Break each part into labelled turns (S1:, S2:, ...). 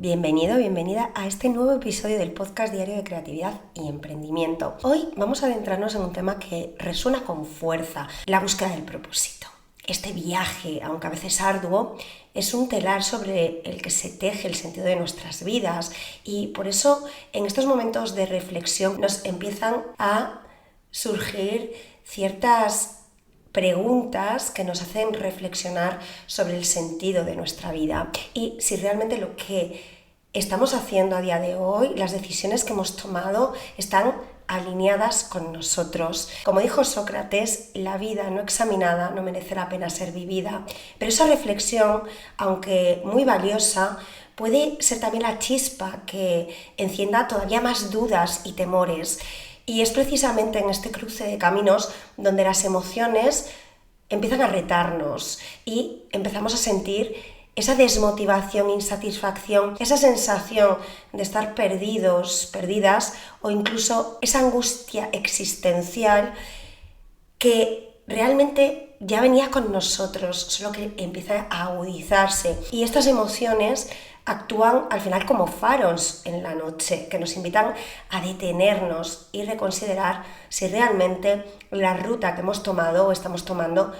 S1: Bienvenido, bienvenida a este nuevo episodio del podcast diario de creatividad y emprendimiento. Hoy vamos a adentrarnos en un tema que resuena con fuerza, la búsqueda del propósito. Este viaje, aunque a veces arduo, es un telar sobre el que se teje el sentido de nuestras vidas y por eso en estos momentos de reflexión nos empiezan a surgir ciertas preguntas que nos hacen reflexionar sobre el sentido de nuestra vida y si realmente lo que estamos haciendo a día de hoy, las decisiones que hemos tomado, están alineadas con nosotros. Como dijo Sócrates, la vida no examinada no merece la pena ser vivida. Pero esa reflexión, aunque muy valiosa, puede ser también la chispa que encienda todavía más dudas y temores. Y es precisamente en este cruce de caminos donde las emociones empiezan a retarnos y empezamos a sentir esa desmotivación, insatisfacción, esa sensación de estar perdidos, perdidas o incluso esa angustia existencial que realmente ya venía con nosotros, solo que empieza a agudizarse. Y estas emociones actúan al final como faros en la noche, que nos invitan a detenernos y reconsiderar si realmente la ruta que hemos tomado o estamos tomando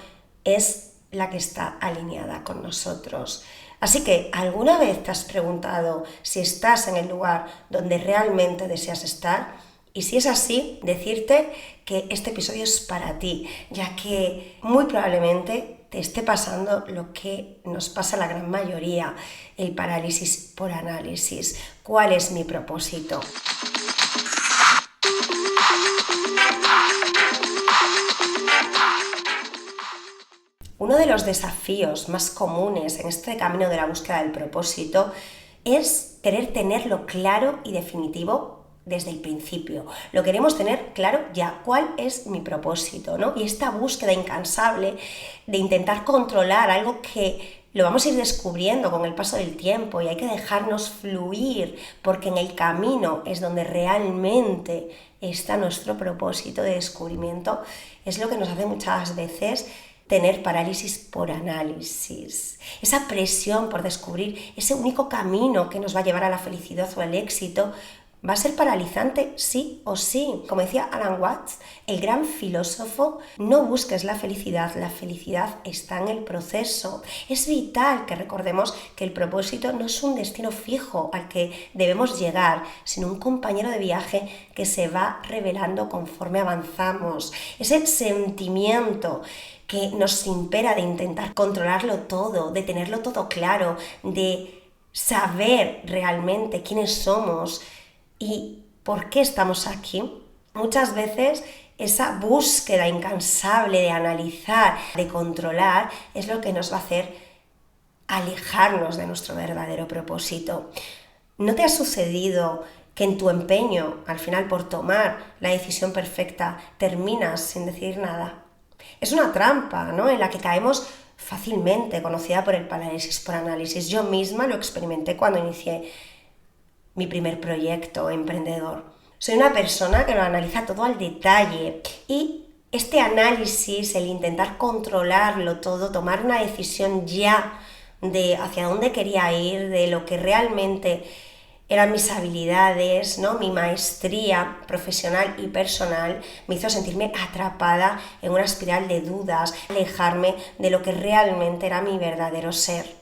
S1: es la que está alineada con nosotros. Así que, ¿alguna vez te has preguntado si estás en el lugar donde realmente deseas estar? Y si es así, decirte que este episodio es para ti, ya que muy probablemente te esté pasando lo que nos pasa a la gran mayoría, el parálisis por análisis. ¿Cuál es mi propósito? Uno de los desafíos más comunes en este camino de la búsqueda del propósito es querer tenerlo claro y definitivo desde el principio. Lo queremos tener claro ya, cuál es mi propósito, ¿no? Y esta búsqueda incansable de intentar controlar algo que lo vamos a ir descubriendo con el paso del tiempo y hay que dejarnos fluir porque en el camino es donde realmente está nuestro propósito de descubrimiento. Es lo que nos hace muchas veces tener parálisis por análisis, esa presión por descubrir ese único camino que nos va a llevar a la felicidad o al éxito. ¿Va a ser paralizante? Sí o sí. Como decía Alan Watts, el gran filósofo, no busques la felicidad está en el proceso. Es vital que recordemos que el propósito no es un destino fijo al que debemos llegar, sino un compañero de viaje que se va revelando conforme avanzamos. Ese sentimiento que nos impera de intentar controlarlo todo, de tenerlo todo claro, de saber realmente quiénes somos y por qué estamos aquí. Muchas veces esa búsqueda incansable de analizar, de controlar, es lo que nos va a hacer alejarnos de nuestro verdadero propósito. ¿No te ha sucedido que en tu empeño, al final por tomar la decisión perfecta, terminas sin decir nada? Es una trampa, ¿no?, en la que caemos fácilmente, conocida por el parálisis por análisis. Yo misma lo experimenté cuando inicié mi primer proyecto emprendedor. Soy una persona que lo analiza todo al detalle y este análisis, el intentar controlarlo todo, tomar una decisión ya de hacia dónde quería ir, de lo que realmente eran mis habilidades, ¿no?, mi maestría profesional y personal, me hizo sentirme atrapada en una espiral de dudas, alejarme de lo que realmente era mi verdadero ser.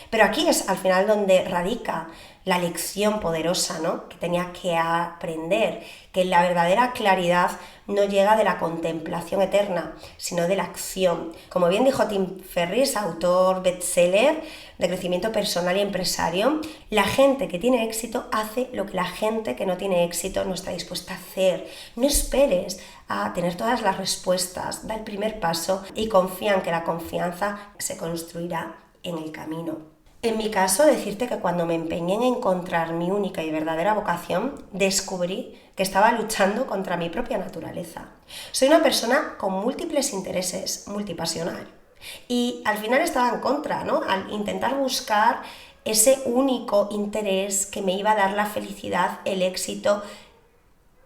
S1: Pero aquí es al final donde radica la lección poderosa, ¿no?, que tenía que aprender, que la verdadera claridad no llega de la contemplación eterna, sino de la acción. Como bien dijo Tim Ferriss, autor bestseller de crecimiento personal y empresario, la gente que tiene éxito hace lo que la gente que no tiene éxito no está dispuesta a hacer. No esperes a tener todas las respuestas, da el primer paso y confía en que la confianza se construirá en el camino. En mi caso, decirte que cuando me empeñé en encontrar mi única y verdadera vocación, descubrí que estaba luchando contra mi propia naturaleza. Soy una persona con múltiples intereses, multipasional. Y al final estaba en contra, ¿no?, al intentar buscar ese único interés que me iba a dar la felicidad, el éxito,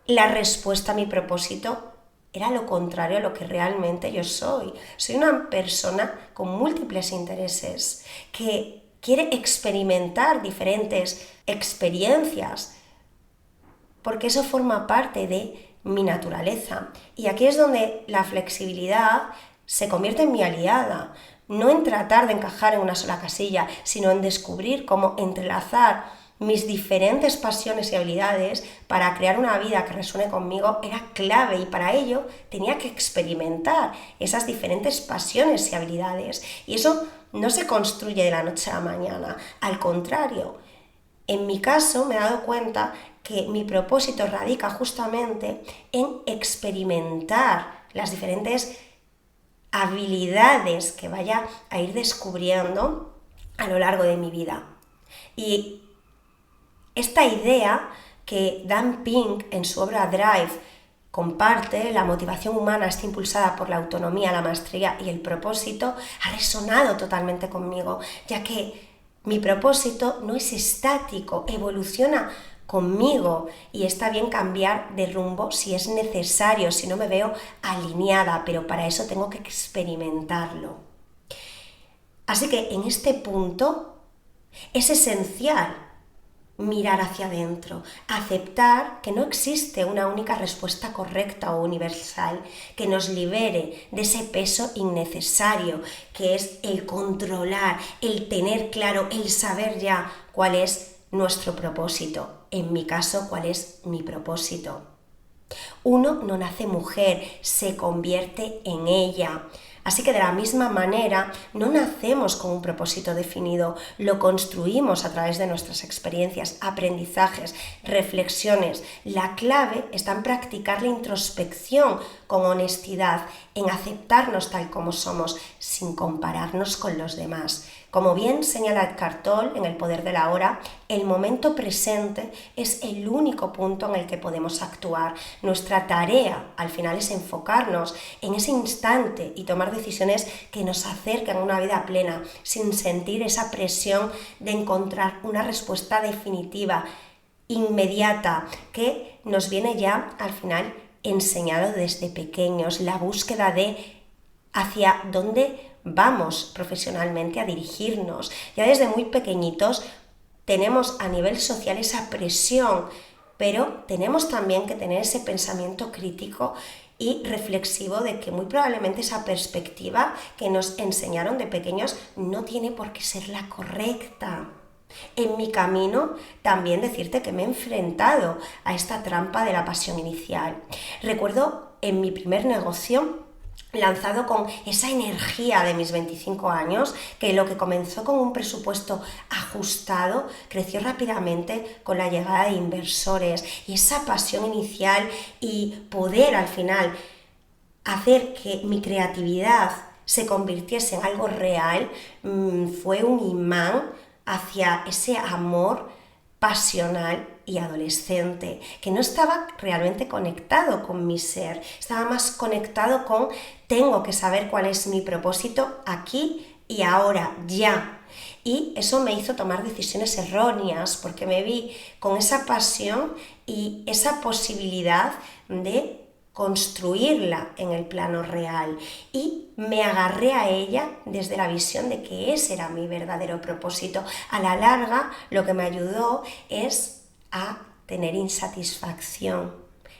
S1: la respuesta a mi propósito. Era lo contrario a lo que realmente yo soy. Soy una persona con múltiples intereses que quiere experimentar diferentes experiencias, porque eso forma parte de mi naturaleza. Y aquí es donde la flexibilidad se convierte en mi aliada, no en tratar de encajar en una sola casilla, sino en descubrir cómo entrelazar mis diferentes pasiones y habilidades para crear una vida que resuene conmigo era clave, y para ello tenía que experimentar esas diferentes pasiones y habilidades. Y eso no se construye de la noche a la mañana, al contrario. En mi caso me he dado cuenta que mi propósito radica justamente en experimentar las diferentes habilidades que vaya a ir descubriendo a lo largo de mi vida. Y esta idea que Dan Pink en su obra Drive comparte, la motivación humana está impulsada por la autonomía, la maestría y el propósito, ha resonado totalmente conmigo, ya que mi propósito no es estático, evoluciona conmigo, y está bien cambiar de rumbo si es necesario, si no me veo alineada, pero para eso tengo que experimentarlo. Así que en este punto es esencial mirar hacia adentro, aceptar que no existe una única respuesta correcta o universal que nos libere de ese peso innecesario que es el controlar, el tener claro, el saber ya cuál es nuestro propósito. En mi caso, cuál es mi propósito. Uno no nace mujer, se convierte en ella. Así que de la misma manera, no nacemos con un propósito definido, lo construimos a través de nuestras experiencias, aprendizajes, reflexiones. La clave está en practicar la introspección con honestidad, en aceptarnos tal como somos, sin compararnos con los demás. Como bien señala Eckhart Tolle en El poder de la hora, el momento presente es el único punto en el que podemos actuar. Nuestra tarea al final es enfocarnos en ese instante y tomar decisiones que nos acerquen a una vida plena, sin sentir esa presión de encontrar una respuesta definitiva, inmediata, que nos viene ya al final enseñado desde pequeños, la búsqueda de hacia dónde vamos profesionalmente a dirigirnos. Ya desde muy pequeñitos tenemos a nivel social esa presión, pero tenemos también que tener ese pensamiento crítico y reflexivo de que muy probablemente esa perspectiva que nos enseñaron de pequeños no tiene por qué ser la correcta. En mi camino también decirte que me he enfrentado a esta trampa de la pasión inicial. Recuerdo en mi primer negocio, lanzado con esa energía de mis 25 años, que lo que comenzó con un presupuesto ajustado creció rápidamente con la llegada de inversores, y esa pasión inicial y poder al final hacer que mi creatividad se convirtiese en algo real fue un imán hacia ese amor pasional y adolescente, que no estaba realmente conectado con mi ser, estaba más conectado con tengo que saber cuál es mi propósito aquí y ahora, ya. Y eso me hizo tomar decisiones erróneas, porque me vi con esa pasión y esa posibilidad de construirla en el plano real, y me agarré a ella desde la visión de que ese era mi verdadero propósito. A la larga, lo que me ayudó es a tener insatisfacción,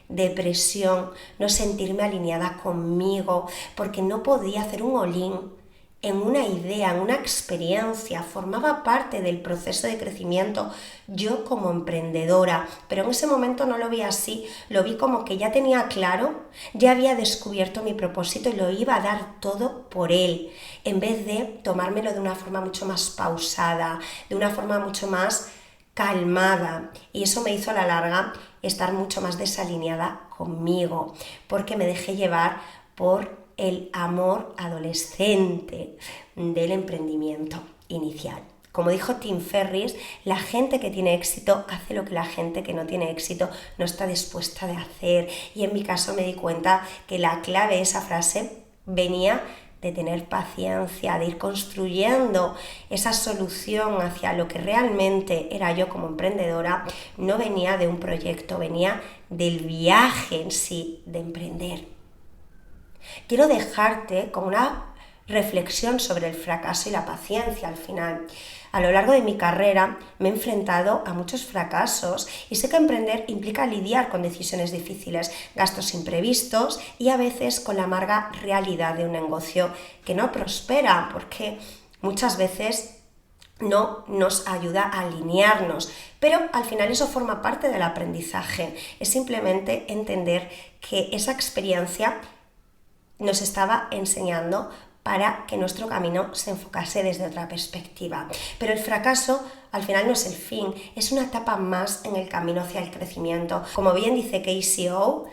S1: depresión, no sentirme alineada conmigo, porque no podía hacer un all-in en una idea, en una experiencia. Formaba parte del proceso de crecimiento yo como emprendedora, pero en ese momento no lo vi así, lo vi como que ya tenía claro, ya había descubierto mi propósito y lo iba a dar todo por él, en vez de tomármelo de una forma mucho más pausada, de una forma mucho más calmada, y eso me hizo a la larga estar mucho más desalineada conmigo, porque me dejé llevar por el amor adolescente del emprendimiento inicial. Como dijo Tim Ferriss, la gente que tiene éxito hace lo que la gente que no tiene éxito no está dispuesta a hacer. Y en mi caso me di cuenta que la clave de esa frase venía de tener paciencia, de ir construyendo esa solución hacia lo que realmente era yo como emprendedora. No venía de un proyecto, venía del viaje en sí de emprender. Quiero dejarte con una reflexión sobre el fracaso y la paciencia al final. A lo largo de mi carrera me he enfrentado a muchos fracasos y sé que emprender implica lidiar con decisiones difíciles, gastos imprevistos y a veces con la amarga realidad de un negocio que no prospera, porque muchas veces no nos ayuda a alinearnos, pero al final eso forma parte del aprendizaje. Es simplemente entender que esa experiencia nos estaba enseñando para que nuestro camino se enfocase desde otra perspectiva. Pero el fracaso al final no es el fin, es una etapa más en el camino hacia el crecimiento. Como bien dice KCO,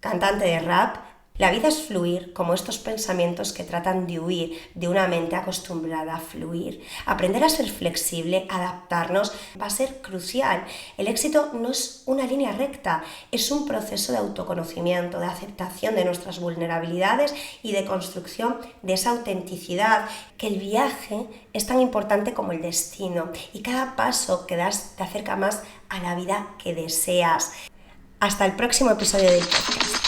S1: cantante de rap, la vida es fluir como estos pensamientos que tratan de huir de una mente acostumbrada a fluir. Aprender a ser flexible, adaptarnos, va a ser crucial. El éxito no es una línea recta, es un proceso de autoconocimiento, de aceptación de nuestras vulnerabilidades y de construcción de esa autenticidad, que el viaje es tan importante como el destino y cada paso que das te acerca más a la vida que deseas. Hasta el próximo episodio del podcast.